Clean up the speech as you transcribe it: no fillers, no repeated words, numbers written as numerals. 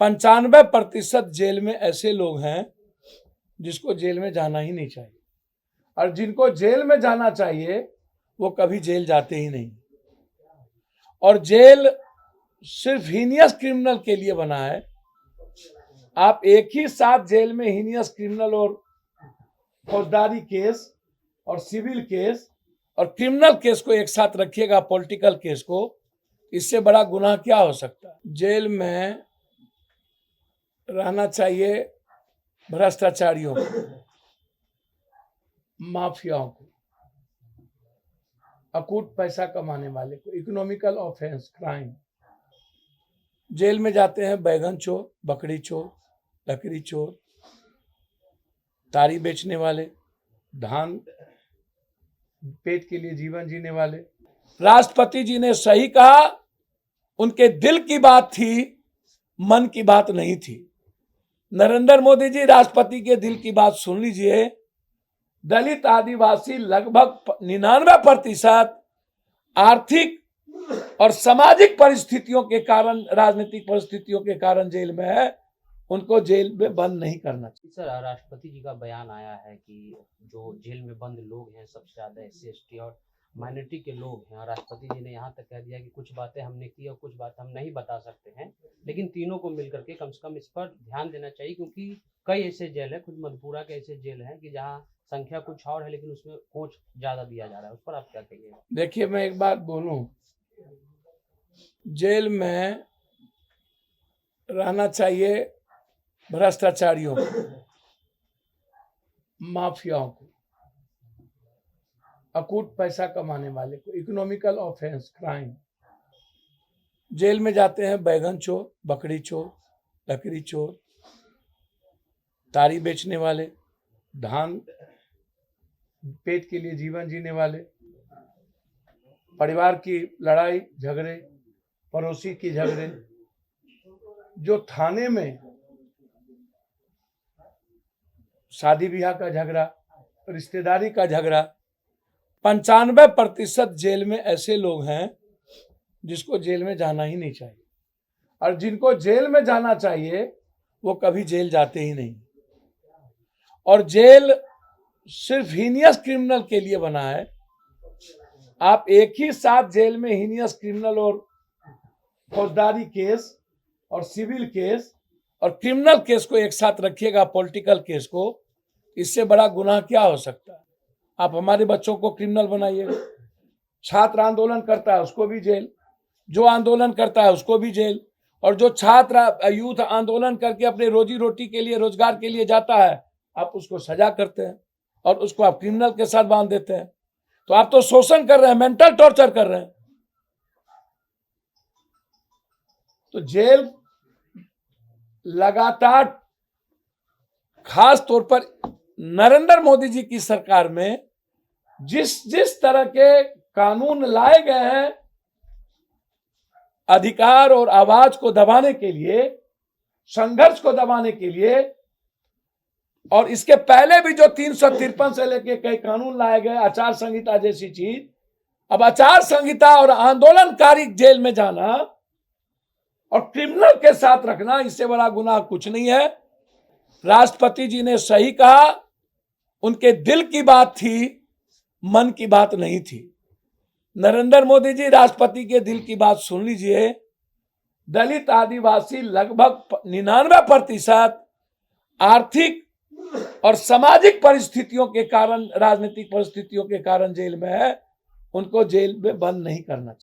95% jail में ऐसे लोग हैं जिसको जेल में जाना ही नहीं चाहिए, और जिनको जेल में जाना चाहिए वो कभी जेल जाते ही नहीं। और जेल सिर्फ हीनियस क्रिमिनल के लिए बना है। आप एक ही साथ जेल में हीनियस क्रिमिनल और फौजदारी केस और सिविल केस और क्रिमिनल केस को एक साथ रखिएगा, पॉलिटिकल केस को, इससे बड़ा गुनाह क्या हो सकता है। जेल में रहना चाहिए भ्रष्टाचारियों को, माफियाओं को, अकूट पैसा कमाने वाले को, इकोनॉमिकल ऑफेंस, क्राइम। जेल में जाते हैं बैगन चोर, बकरी चोर, लकड़ी चोर, तारी बेचने वाले, धान पेट के लिए जीवन जीने वाले। राष्ट्रपति जी ने सही कहा, उनके दिल की बात थी, मन की बात नहीं थी। नरेंद्र मोदी जी, राष्ट्रपति के दिल की बात सुन लीजिए। दलित आदिवासी लगभग 99% आर्थिक और सामाजिक परिस्थितियों के कारण, राजनीतिक परिस्थितियों के कारण जेल में है। उनको जेल में बंद नहीं करना चाहिए। सर, राष्ट्रपति जी का बयान आया है कि जो जेल में बंद लोग हैं सबसे ज्यादा SC ST और माइनॉरिटी के लोग हैं। राष्ट्रपति जी ने यहाँ तक कह दिया कि कुछ बातें हमने की और कुछ बात हम नहीं बता सकते हैं, लेकिन तीनों को मिलकर के कम से कम इस पर ध्यान देना चाहिए, क्योंकि कई ऐसे जेल है, कुछ मधुपुरा के ऐसे जेल हैं कि जहाँ संख्या कुछ और है लेकिन उसमें कोच ज्यादा दिया जा रहा है। उस पर आप क्या कहिए? देखिए, मैं एक बात बोलूं, जेल में रहना चाहिए भ्रष्टाचारियों को, माफियाओं को, अकूट पैसा कमाने वाले को, इकोनॉमिकल ऑफेंस, क्राइम। जेल में जाते हैं बैगन चोर, बकरी चोर, लकड़ी चोर, तारी बेचने वाले, धान पेट के लिए जीवन जीने वाले, परिवार की लड़ाई झगड़े, पड़ोसी की झगड़े, जो थाने में शादी ब्याह का झगड़ा, रिश्तेदारी का झगड़ा। 95% जेल में ऐसे लोग हैं जिसको जेल में जाना ही नहीं चाहिए, और जिनको जेल में जाना चाहिए वो कभी जेल जाते ही नहीं। और जेल सिर्फ हीनियस क्रिमिनल के लिए बना है। आप एक ही साथ जेल में हीनियस क्रिमिनल और फौजदारी केस और सिविल केस और क्रिमिनल केस को एक साथ रखिएगा, पॉलिटिकल केस को, इससे बड़ा गुनाह क्या हो सकता है। आप हमारे बच्चों को क्रिमिनल बनाइएगा। छात्र आंदोलन करता है उसको भी जेल, जो आंदोलन करता है उसको भी जेल, और जो छात्र यूथ आंदोलन करके अपने रोजी रोटी के लिए, रोजगार के लिए जाता है, आप उसको सजा करते हैं और उसको आप क्रिमिनल के साथ बांध देते हैं। तो आप तो शोषण कर रहे हैं, मेंटल टॉर्चर कर रहे हैं। तो जेल लगातार, खास तौर पर नरेंद्र मोदी जी की सरकार में जिस तरह के कानून लाए गए हैं अधिकार और आवाज को दबाने के लिए, संघर्ष को दबाने के लिए, और इसके पहले भी जो 353 से लेके कई कानून लाए गए, आचार संहिता जैसी चीज, अब आचार संहिता और आंदोलनकारी जेल में जाना और क्रिमिनल के साथ रखना, इससे बड़ा गुनाह कुछ नहीं है। राष्ट्रपति जी ने सही कहा, उनके दिल की बात थी, मन की बात नहीं थी। नरेंद्र मोदी जी, राष्ट्रपति के दिल की बात सुन लीजिए। दलित आदिवासी लगभग 99% आर्थिक और सामाजिक परिस्थितियों के कारण, राजनीतिक परिस्थितियों के कारण जेल में है। उनको जेल में बंद नहीं करना चाहिए।